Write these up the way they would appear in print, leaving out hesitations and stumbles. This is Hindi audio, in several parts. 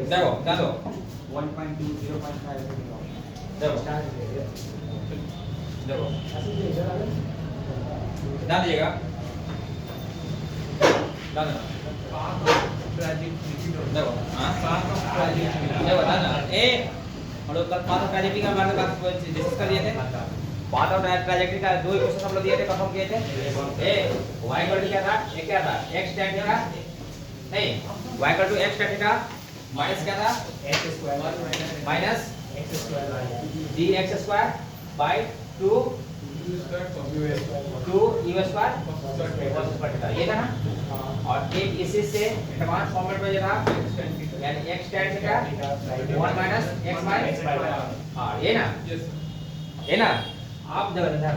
देखो ध्यान दो 1.2 0.5 देखो देखो ध्यान दीजिएगा ध्यान देना देखो हाँ देखो ध्यान देना ए हम लोग कल पाथ ऑफ ट्रैजेक्टरी का बारे में बात डिस्कस कर लिए थे पाथ ऑफ ट्रैजेक्टरी का दो क्वेश्चन हम लोग दिए थे परफॉर्म किए थे ए y इक्वल टू क्या था एक क्या था x tan थीटा नहीं y equal to x tan theta minus क्या था minus dx square by 2 u square cos square theta ये था ना और एक इसी से एडवांस फॉर्मेट में ये था यानी x tan theta 1 minus x by हां ये ना आप ध्यान देना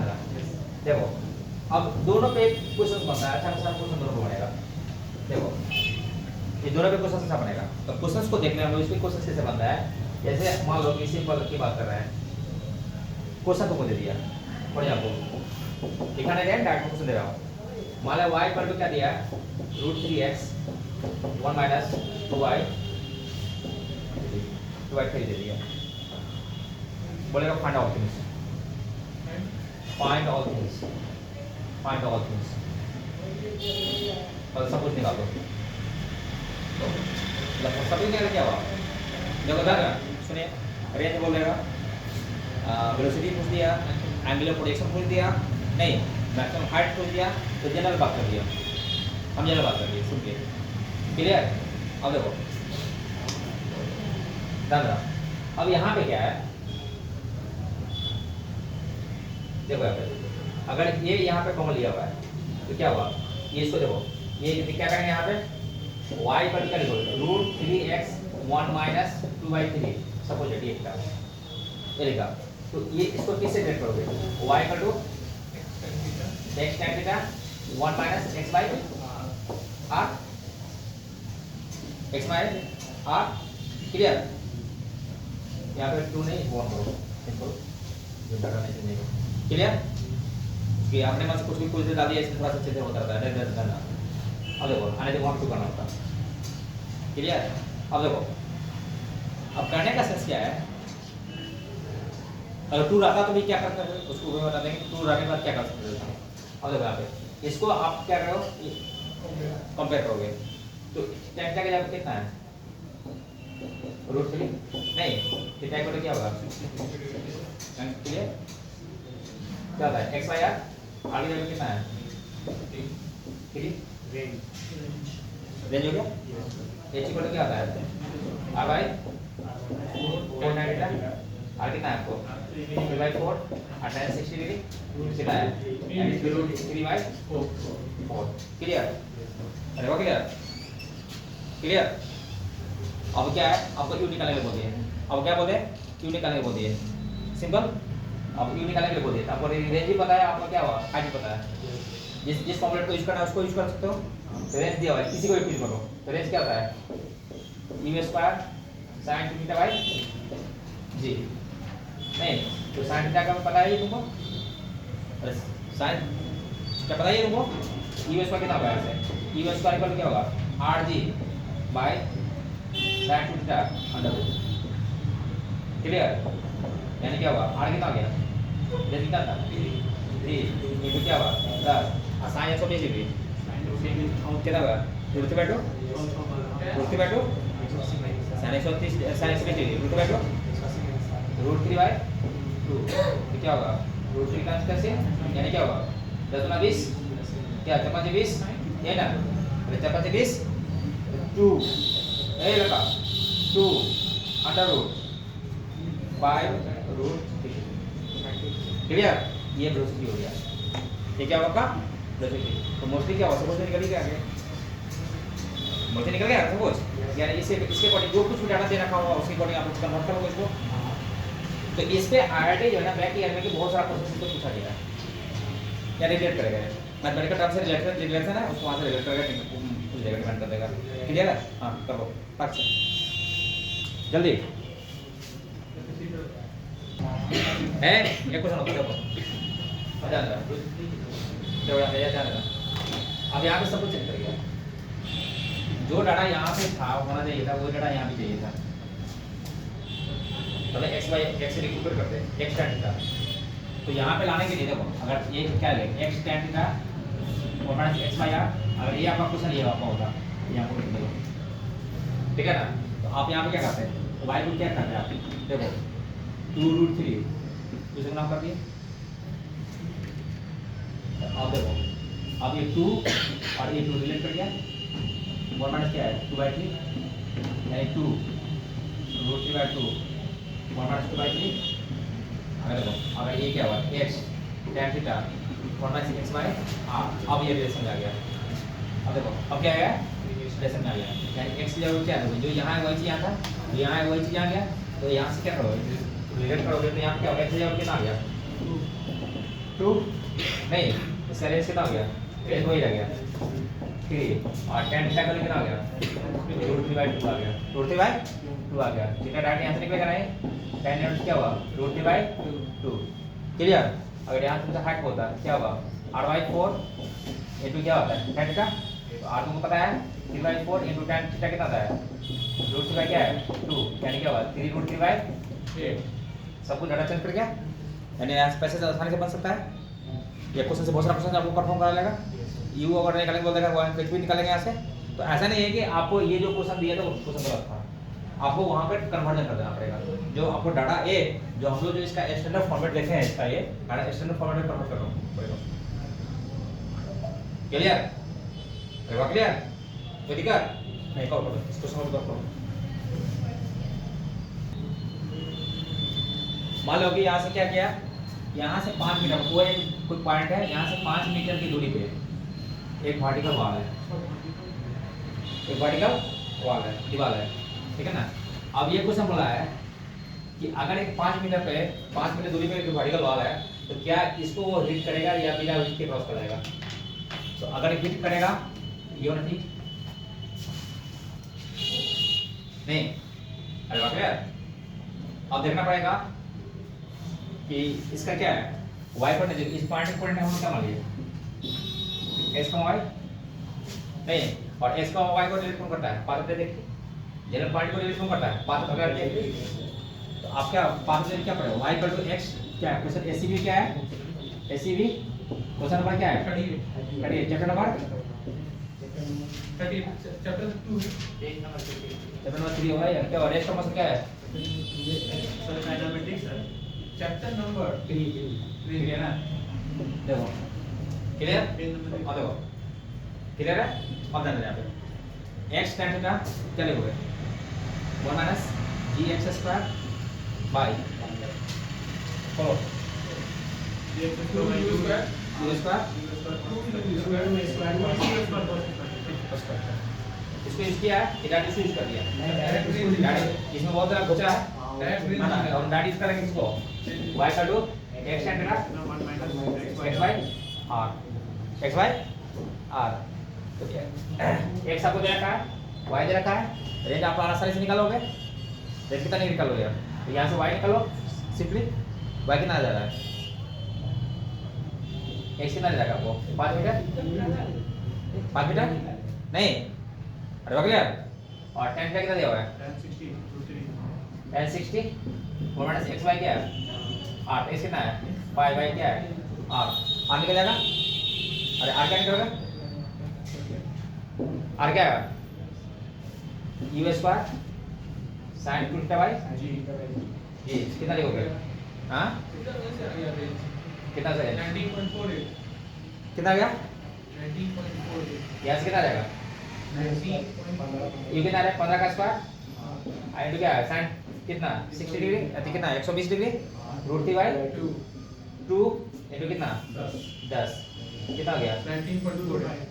देखो अब दोनों पे क्वेश्चन बनता है अच्छा खासा क्वेश्चन दोनों बनेगा देखो ये दोनों पे क्वेश्चन कैसा बनेगा तो क्वेश्चंस को देखने हम लोग इसके क्वेश्चन कैसे बनता है जैसे मान लो कि सिंपल की बात कर रहे हैं क्वेश्चन तुमको दे दिया पढ़िए आपको दिखाने दे डायरेक्ट क्वेश्चन दे रहा हूं मान लो y इक्वल टू क्या दिया √3x 1 माइनस 2y 3 दे दिया बोलेगा find out things find all things और सब कुछ निकाल दो सब कुछ निकाल क्या हुआ देखो दादा सुनिए रेंज बोलेगा वेलोसिटी पूछ दिया एंगुलर प्रोजेक्शन पूछ दिया नहीं मैक्सिमम हाइट पूछ दिया तो जनरल बात कर दिया हम जनरल बात कर दिए सुन के क्लियर अब देखो दादा अब यहाँ पे क्या है देखो यहाँ पे अगर ये यहाँ पे कॉमन लिया हुआ है तो क्या हुआ ये इसको देखो ये क्या करेंगे यहाँ पे y पर क्या लिखोगे √3x 1 माइनस 2/3 सपोज ये लिखा ये लिखा तो ये इसको किससे डिवाइड करोगे y equal to x tan theta 1 minus x by r x minus r clear यहाँ पे 2 नहीं 1 करो सिंपल जो डाटा नहीं चाहिए क्लियर कि आपने मतलब कुछ भी डाल दिया इसमें थोड़ा सा अच्छे से होता रहता है करना अब देखो आने से 1 2 करना होता क्लियर अब देखो अब करने का सेंस क्या है अगर 2 रहता तो भी क्या करते हैं उसको भी बता देंगे 2 रहने के बाद क्या कर सकते हैं अब देखो यहाँ पे इसको आप क्या करो कंपेयर करोगे तो tan का जगह कितना है √3 नहीं थीटा इक्वल टू क्या होगा क्लियर क्या होता है x बाय r आगे जगह कितना है 3 रेंज हो गया h इक्वल टू क्या होता है r बाय 4 थीटा r कितना है आपको 3 बाय 4 और tan 60 डिग्री कितना है यानी 3 बाय 4 क्लियर अरे वो क्लियर अब क्या है आपको u निकालने के लिए बोल दिए अब क्या बोलते हैं u निकालने के लिए बोल दिए सिंपल अब u निकालने के लिए बोल दिए आपको रेंज भी पता है आपको क्या हुआ हाइट भी पता है जिस फॉर्मूला को यूज करना है उसको यूज कर सकते हो रेंज दिया हुआ है किसी को भी यूज करो तो रेंज क्या होता है u square sin theta by g नहीं तो sin थीटा का पता है तुमको sin क्या पता है तुमको u स्क्वायर कितना होगा ऐसे u स्क्वायर इक्वल क्या होगा rg by sin theta under root clear यानी क्या हुआ r कितना हो गया रेंज कितना था 3 इनटू क्या हुआ 10 और sin 120 डिग्री कितना होगा √3/2 √3/2 sin 130 sin 120 डिग्री √3/2 √3/2 तो क्या होगा √3 का कैसे यानी क्या होगा 10 × 20 क्या 4 × 20 ये ना 4 × 20 2 ए लगा 2 अंडर रूट बाय √3 क्लियर ये वेलोसिटी हो गया ये क्या होगा वेलोसिटी तो मोस्टली क्या होगा सपोज निकल गया आगे मोस्टली निकल गया सपोज यानी इसके अकॉर्डिंग जो कुछ भी डाटा दे रखा होगा उसके अकॉर्डिंग आप कन्वर्ट करोगे इसको तो इस पे आईआईटी जो है ना बैक ईयर में कि बहुत सारा क्वेश्चन तो पूछा गया या रिलेट करेगा मैथमेटिकल टर्म से रिलेशन है उसको वहां से रिलेट करेगा कुछ जगह डिपेंड कर देगा क्लियर है हां करो फट से जल्दी है एक क्वेश्चन होता है देखो ध्यान रहा देखो यहाँ ध्यान रहा अब यहाँ पे सब कुछ चेक करिए जो डाटा यहाँ पे था होना चाहिए था वो डाटा यहाँ भी चाहिए था। मतलब एक्स वाई एक्स से रिकूपर करते हैं एक्स tan थीटा, तो यहाँ पे लाने के लिए देखो अगर ये क्या ले एक्स tan थीटा और माइनस एक्स वाई आर, अगर ये आपका क्वेश्चन ये आपका होता यहाँ पर लिख दो, ठीक है ना। तो आप यहाँ पे क्या करते हैं वाई को क्या करते हैं आप देखो 2√3 दूसरे नाम कर दिए। अब देखो अब ये 2 और ये 2 रिलेट कर गया, 1 माइनस क्या है 2/3 यानी 2√3/2 1 माइनस 2/3। अगर देखो अगर ये क्या हुआ x tan theta 1 minus x by r, अब ये रिलेशन में आ गया। अब देखो अब क्या आया रिलेशन में आ गया, यानी x की जगह क्या है जो यहाँ है वही चीज़ यहाँ था, तो यहाँ है वही चीज़ यहाँ गया, तो यहाँ से क्या करोगे रिलेट करोगे तो यहाँ पे क्या होगा x की जगह कितना आ गया 2 नहीं इसका रेंज कितना हो गया रेंज वही रह गया 3 और tan थीटा का कितना आ गया √3/2 आ गया √3/2 आ गया। थीटा डायरेक्ट यहाँ से निकलेगा नहीं, tan इनवर्स क्या हुआ √3/2 क्लियर। अगर यहाँ तुमसे हाइट होता क्या होगा r/4 इनटू क्या होता है tan थीटा, तो r तुमको पता है 3/4 इनटू tan थीटा कितना आता है √3 क्या है 2 यानी क्या होगा 3√3/8। सब कुछ डाटा चेंज कर गया, यानी यहाँ पैसे आसानी से बन सकता है। ये क्वेश्चन से बहुत सारा क्वेश्चन आपको परफॉर्म करा लेगा, यू अगर निकालेंगे बोल देगा कुछ भी निकालेंगे यहाँ से। तो ऐसा नहीं है कि आपको ये जो क्वेश्चन दिया था वो क्वेश्चन गलत था, आपको वहाँ पे कन्वर्जन कर देना पड़ेगा। जो आपको डाटा ए जो हम लोग जो इसका स्टैंडर्ड फॉर्मेट देखे हैं इसका ये डाटा स्टैंडर्ड फॉर्मेट में कन्वर्ट करना पड़ेगा। क्लियर क्लियर कोई दिक्कत नहीं, करो इसको समझ करो। मान लो कि यहाँ से क्या किया, यहाँ से 5 मीटर कोई पॉइंट है, यहाँ से 5 मीटर की दूरी पे एक वर्टिकल वॉल है, एक वर्टिकल वॉल है दीवार है, ठीक है ना। अब ये क्वेश्चन बोला है कि अगर एक 5 मीटर पे 5 मीटर दूरी पे एक वर्टिकल वॉल है तो क्या इसको वो हिट करेगा या बिना हिट के क्रॉस कर जाएगा। तो अगर हिट करेगा ये होना ठीक नहीं, अरे वाह क्लियर। अब देखना पड़ेगा कि इसका क्या है y कोऑर्डिनेट, इस पॉइंट का कोऑर्डिनेट हम क्या मान लिए x y नहीं, और x का y को रिलेट कौन करता है पाथ पे देखिए, जनरल पॉइंट को रिलेट कौन करता है पाथ अगर देखिए। तो आप क्या पाथ में क्या पढ़ेगा y x क्या है क्वेश्चन ACB क्या है ACB क्वेश्चन नंबर क्या है 30 chapter number 30 chapter 2 chapter number 3 होगा या क्या और रेस्ट का मतलब क्या है सर मैथमेटिक्स है चैप्टर नंबर 3 है ना। देखो क्लियर अब देखो क्लियर है। अब ध्यान देना यहाँ पे x tan थीटा क्या लिखोगे 1 minus gx square by follow इसको यूज किया है डायरेक्ट यूज कर दिया, इसमें बहुत सारा बचा है हम डायरेक्ट यूज करेंगे इसको y का two x tan theta x by r तो x आपको दे रखा है y दे रखा है, रेंज आप आसानी से निकालोगे, रेंज कितना नहीं निकालोगे यार, तो यहाँ से y निकालो सिंपली y कितना आ जा रहा है x कितना दे रखा आपको 5 मीटर नहीं, अरे क्लियर। और tan का कितना दिया हुआ है tan 60 4 माइनस x y क्या है r, x कितना है 5 y क्या है r निकल जाएगा। अरे r क्या निकलेगा r क्या है u square sin 2 theta by g कितना लिखोगे हाँ कितना से 19.48 कितना गया 19.48 यहाँ से कितना जाएगा u कितना है 15 का स्क्वायर इनटू क्या है sin कितना 60 डिग्री अति कितना 120 डिग्री √3/2 इनटू कितना 10 कितना हो गया 19.48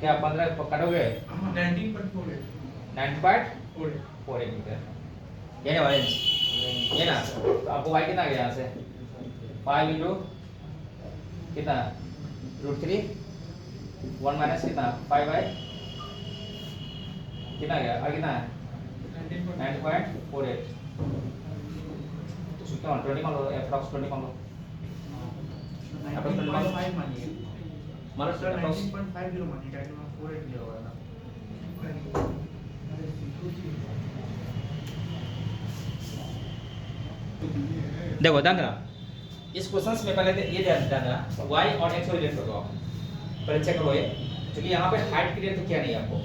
क्या 15 कटोगे 19.48 90.48 मीटर ये ना ऑरेंज ये ना। तो आपको y कितना आ गया यहाँ से 5 इनटू कितना √3 1 माइनस कितना 5 बाय कितना आ गया और कितना है 90.48 तो क्या 20 मान लो अप्रॉक्स 20 मान लो अप्रॉक्स 20 मान लो मानिए मतलब सर 19.50 मानिए क्या 48 दिया हुआ है ना देखो ध्यान देना, इस क्वेश्चन में पहले ये ध्यान देना y और x को रिलेट कर दो आप, पहले चेक करो ये, क्योंकि यहाँ पे हाइट क्लियर तो क्या नहीं है आपको,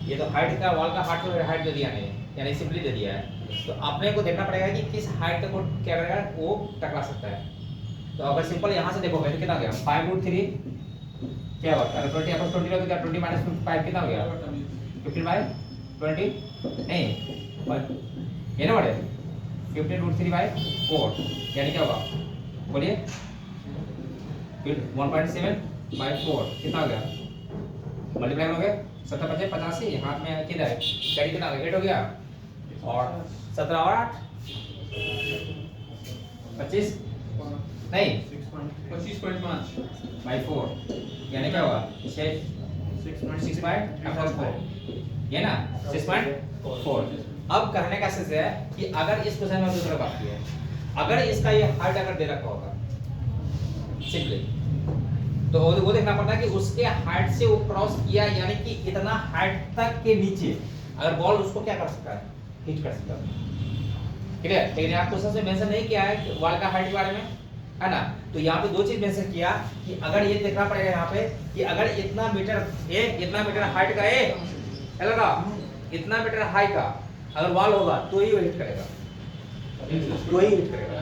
ये तो हाइट का वॉल का हाइट जो दिया नहीं है, यानी सिंपली दे दिया है, तो आपने को देखना पड़ेगा कि किस हाइट तक वो क्या करेगा, वो टकरा सकता है। तो अगर सिंपल यहाँ से देखोगे तो कितना हो गया 5√3 क्या होगा, अगर 20 आपस 20 लो तो क्या 20 माइनस 5 कितना हो गया 15/20 नहीं ये ना बढ़े 15√3/4 यानी क्या होगा बोलिए 1.7/4 कितना हो गया, मल्टीप्लाई करोगे 70×5 = 85, हाथ में किधर है कैरी कितना हो गया 8 हो गया, और 17 और 8 25 नहीं 25.5/4 यानी क्या होगा 6/4 ये ना 6.4। अब कहने का सेंस है कि अगर इस क्वेश्चन में दूसरा बात की है, अगर इसका ये हाइट अगर दे रखा होगा सिंपली, तो वो देखना पड़ता है कि उसके हाइट से वो क्रॉस किया, यानी कि इतना हाइट तक के नीचे अगर बॉल उसको क्या कर सकता है, हिट कर सकता है, ठीक है। लेकिन यहाँ क्वेश्चन में मेंशन नहीं किया है बॉल का हाइट के बारे में, है ना। तो यहाँ पे दो चीज मेंशन किया कि अगर ये देखना पड़ेगा यहाँ पे कि अगर इतना मीटर हाइट का ए लगा, इतना मीटर हाइट का अगर बॉल होगा तो ही वो हिट करेगा, तो ही हिट करेगा।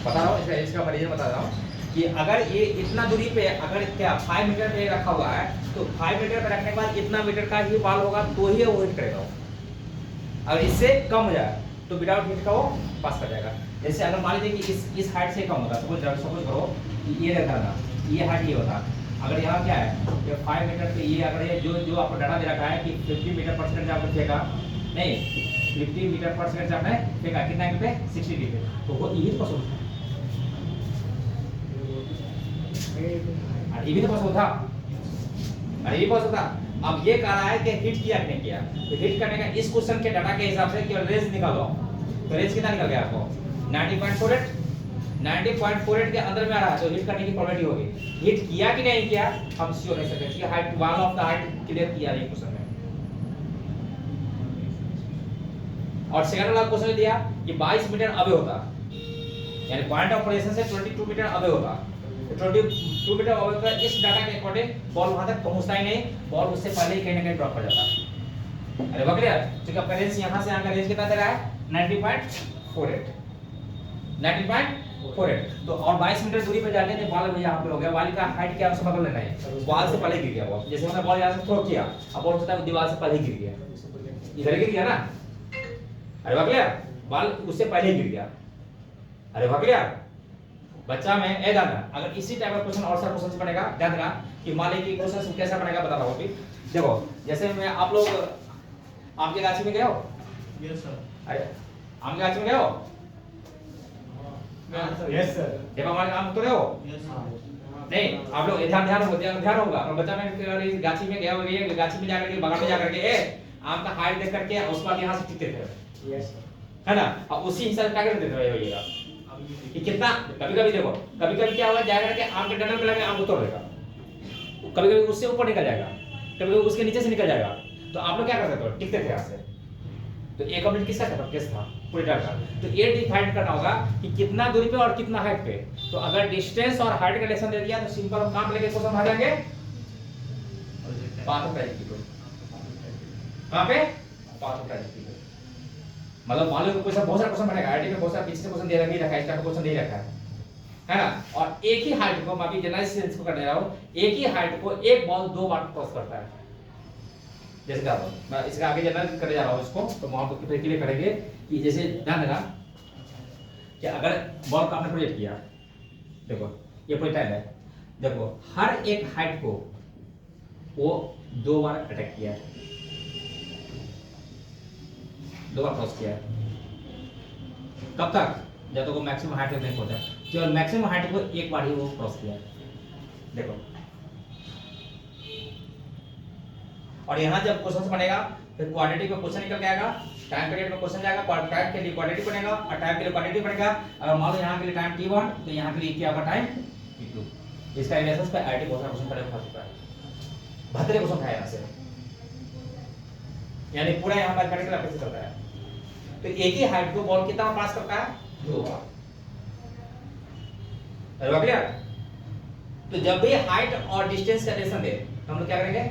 बता रहा हूँ इसका परिचय बता रहा हूँ कि अगर ये इतना दूरी पे अगर क्या 5 मीटर पे रखा हुआ है, तो 5 मीटर पे रखने के बाद इतना मीटर का ही बॉल होगा तो ही वो हिट करेगा। अगर इससे कम हो जाए तो विदाउट हिट का वो पास कर जाएगा। जैसे अगर मान लीजिए कि इस हाइट से कम होगा, सपोज करो ये रहता था, ये हाइट ये होता, अगर यहाँ क्या है कि 5 मीटर पे ये अगर ये जो आपको डाटा दे रखा है कि 50 मीटर पर सेकंड आपको फेंका, नहीं 50 मीटर पर सेकंड आपने फेंका कितना एंगल पे 60 डिग्री, तो वो ये पास होता है, ये भी तो पास होता, अरे ये पास होता। अब ये कह रहा है कि हिट किया कि नहीं किया, तो हिट करने का इस क्वेश्चन के डाटा के हिसाब से केवल रेंज निकालो, तो रेंज कितना निकल गया आपको 90.48 के अंदर में आ रहा है, तो हिट करने की प्रोबेबिलिटी होगी। हिट किया कि नहीं किया हम श्योर नहीं सकते, क्योंकि height one of the height clear किया है क्वेश्चन में। और सेकंड वाला क्वेश्चन दिया कि 22 मीटर अबे होता, यानी पॉइंट ऑफ पोजीशन से 22 मीटर अबे होता, 22 मीटर अबे का इस डाटा के अकॉर्डिंग बॉल वहां तक पहुंचता ही नहीं, बॉल उससे पहले ही कहीं ना कहीं ड्रॉप कर जाता। अरे वो क्लियर, क्योंकि आपका रेंज यहां से यहां का रेंज कितना दे रहा है 90.48, तो और 22 मीटर दूरी पे जाके तो बॉल यहाँ पे हो गया, बॉल का हाइट क्या है उससे पकड़ लेना है, बॉल से पहले गिर गया बॉल, जैसे मैंने बॉल यहाँ से थ्रो किया, अब बॉल होता है दीवार से पहले गिर गया, इधर गिर गया ना, अरे वो क्लियर, बॉल उससे पहले गिर गया, अरे वो क्लियर। बच्चा में ए दादा अगर इसी टाइप का क्वेश्चन और सा क्वेश्चन बनेगा, ध्यान देना कि मान लीजिए कि क्वेश्चन कैसा बनेगा बता रहा हूं अभी। देखो जैसे मैं आप लोग आम के गाछी में गए हो? Yes sir. अरे आम के गाछी में गए हो? Yes sir. जब हमारे आम तोड़े हो? Yes sir. नहीं आप लोग ध्यान होगा, और बच्चा में गाछी में गया हो, ये गाछी में जाकर के बगान में जाकर के ए आम का हाइट देख करके उस पर यहां से टिकते थे, यस है ना, अब उसी हिसाब से क्या करते थे भैया कि कितना, कभी-कभी देखो कभी-कभी क्या होगा जाएगा कि आम के डंडल पे लगे आम को तोड़ देगा, कभी-कभी उससे ऊपर निकल जाएगा, कभी-कभी उसके नीचे से निकल जाएगा, तो आप लोग क्या करते थे टिकते थे यहाँ से। तो एक कंप्लीट किसका था केस था पूरे डाटा, तो ये डिफाइन करना होगा कि कितना दूरी पे और कितना हाइट पे। तो अगर डिस्टेंस और हाइट का रिलेशन दे दिया तो सिंपल हम काम लेके क्वेश्चन भाग जाएंगे 5 रुपए किलो, कहां पे 5 रुपए किलो, मतलब मान लो क्वेश्चन बहुत सारा क्वेश्चन बनेगा, आईटी में बहुत सारा पीछे से क्वेश्चन दे रखा है, इसका क्वेश्चन दे रखा है ना, और एक ही हाइट को मैं अभी जनरलाइज को करने जा रहा हूं, एक ही हाइट को एक बॉल 2 बार क्रॉस करता है, जैसे क्या मैं इसके आगे जनरल करने जा रहा हूं इसको, तो वहां पर क्लियर करेंगे कि जैसे ध्यान देना कि अगर बॉल को आपने प्रोजेक्ट किया, देखो ये प्रोजेक्टाइल है, देखो हर एक हाइट को वो 2 बार अटैक किया है, 2 बार क्रॉस किया है, कब तक जब तक वो मैक्सिमम हाइट तक नहीं पहुंचा, केवल मैक्सिमम हाइट को एक बार ही वो क्रॉस किया है, देखो। और यहाँ जब क्वेश्चन बनेगा फिर क्वाड्रेटिक में क्वेश्चन निकल के आएगा, टाइम पीरियड में क्वेश्चन जाएगा, टाइम के लिए क्वाड्रेटिक बनेगा और टाइम के लिए क्वाड्रेटिक बनेगा। अगर मान लो यहाँ के लिए टाइम t1 तो यहाँ के लिए क्या होगा टाइम t2, इसका रिलेशंस पे आईटी बहुत सारा क्वेश्चन पहले उठा चुका है, 72% है यहाँ से, यानी पूरा यहाँ मैथमेटिकल अप्रोच चलता है। तो एक ही हाइट को बॉल कितना पास करता है? 2 बार। क्लियर? तो जब भी हाइट और डिस्टेंस का रिलेशन दे तो हम लोग क्या करेंगे?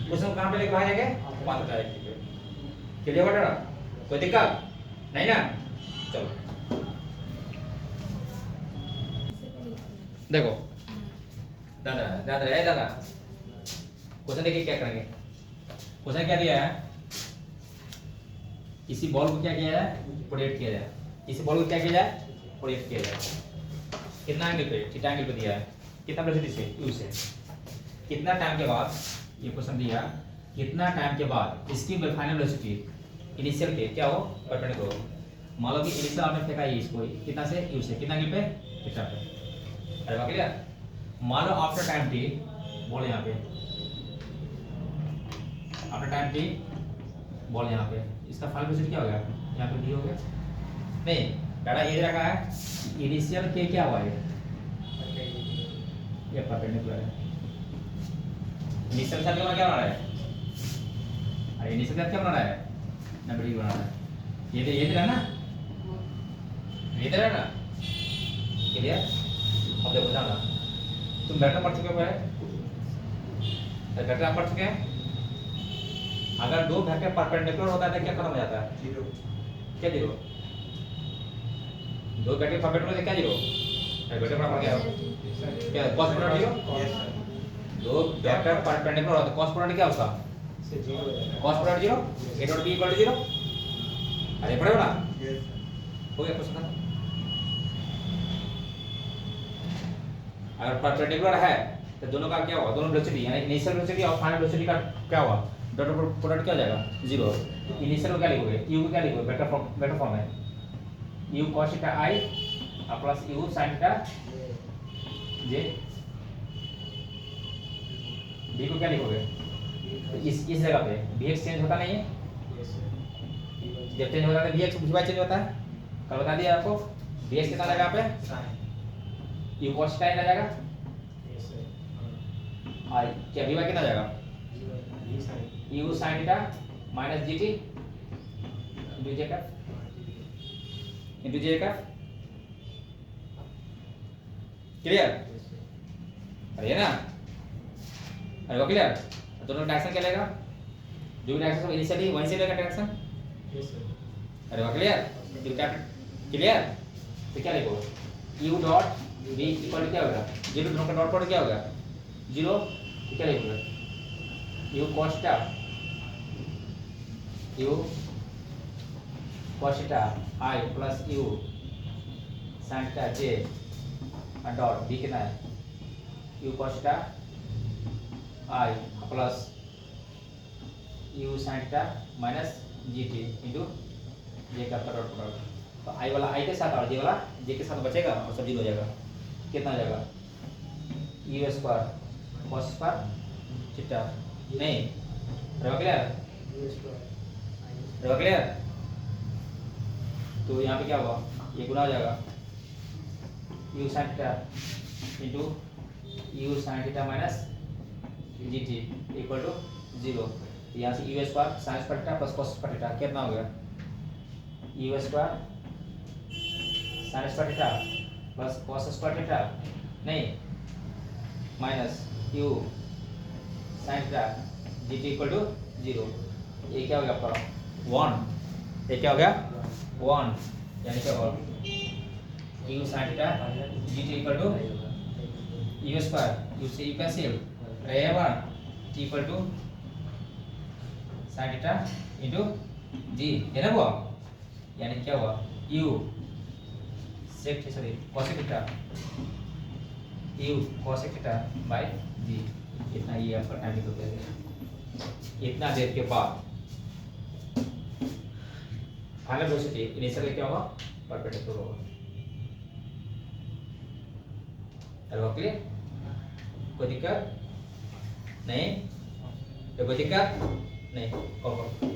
क्वेश्चन कहां पे लेके भागेंगे? पाथ डायरेक्ट पे। क्लियर बेटा? कोई दिक्कत नहीं ना? चलो देखो दादा क्वेश्चन देखिए क्या करेंगे। क्वेश्चन क्या दिया है? किसी बॉल को क्या किया जाए? प्रोजेक्ट किया जाए। किसी बॉल को क्या किया जाए? प्रोजेक्ट किया जाए। कितना एंगल पे? थीटा एंगल पे दिया है। कितना वेलोसिटी से? u से। कितना टाइम के बाद ये क्वेश्चन दिया, कितना टाइम के बाद इसकी फाइनल वेलोसिटी इनिशियल के क्या हो? परपेंडिकुलर हो। मान लो कि इनिशियल आपने फेंका है इसको कितना से? u से। कितना एंगल पे? थीटा पे। अरे बात क्लियर? मान लो आफ्टर टाइम t बॉल यहाँ पे, आफ्टर टाइम t बॉल यहाँ पे, इसका फाइनल वेलोसिटी क्या हो गया? यहाँ पे d हो गया। नहीं डाटा ये रखा है इनिशियल के क्या हुआ है? ये परपेंडिकुलर है। इनिशियल का क्या बना रहा है? अरे इनिशियल का क्या बना रहा है? 90 डिग्री बना रहा है। ये तो है ना, ये तो है ना। क्लियर? अब देखो ना तुम वेक्टर पढ़ चुके हो पहले? वेक्टर आप पढ़ चुके हैं? अगर दो वेक्टर परपेंडिकुलर होता है तो क्या खत्म हो जाता है? 0। क्या 0? दो वेक्टर परपेंडिकुलर है क्या 0? वेक्टर बराबर क्या है? क्या cos प्रोडक्ट 0? Yes sir. दो वेक्टर परपेंडिकुलर होता है cos प्रोडक्ट क्या उसका? से 0 हो जाएगा। cos product 0 a dot b equal to 0। अरे पढ़े हो ना? Yes sir. हो गया क्वेश्चन खत्म। अगर परपेंडिकुलर है तो दोनों का क्या होगा? दोनों वेलोसिटी यानी इनिशियल वेलोसिटी और फाइनल वेलोसिटी का क्या हुआ? डॉट प्रोडक्ट क्या हो जाएगा? 0। इनिशियल को क्या लिखोगे? u को क्या लिखोगे? वेक्टर फॉर्म है u cos theta i plus u sin theta j। d को क्या लिखोगे? तो इस जगह पे bx चेंज होता नहीं है? जब चेंज होता है तो bx भी चेंज होता है। कल बता दिया आपको bx कितना लगा यहाँ पे? u cos थीटा आ जाएगा। और क्या by कितना जाएगा? u sin theta minus gt into j का। क्लियर? अरे ना, अरे वो क्लियर? दोनों डायरेक्शन क्या लेगा? जो भी डायरेक्शन सब इनिशियली वहीं से लेगा डायरेक्शन। Yes sir. अरे वो क्लियर? क्लियर? तो क्या लिखोगे? u डॉट v इक्वल क्या होगा? 0 दोनों का डॉट प्रोडक्ट क्या होगा? 0। तो क्या लिखोगे? u cos theta i plus u sin theta j dot b कितना है? u cos theta i plus u sin theta minus gt into j का डॉट प्रोडक्ट। तो i वाला i के साथ और j वाला j के साथ बचेगा और सब 0 हो जाएगा। कितना हो जाएगा? u square cos square theta नहीं रहो क्लियर? रहो क्लियर? तो यहाँ पे क्या होगा? ये गुना हो जाएगा u sin theta into u sin theta minus gt equal to 0। यहाँ से u square sin square theta plus cos square theta कितना हो गया? u square sin square theta plus cos square theta नहीं minus u sin theta gt equal to 0। ये क्या हो गया आपका? 1। ये क्या हो गया? 1 यानी क्या होगा? u sin theta gt equal to u square u से u कैंसिल रहेगा t equal to sin theta into g है ना वो? यानी क्या हुआ? u sec theta u cos theta by g। इतना ये आपका टाइम निकल गया। इतना देर के बाद फाइनल वेलोसिटी इनिशियल क्या होगा? परपेंडिकुलर होगा। Hello clear? कोई दिक्कत नहीं? तो कोई दिक्कत नहीं? कॉल करो।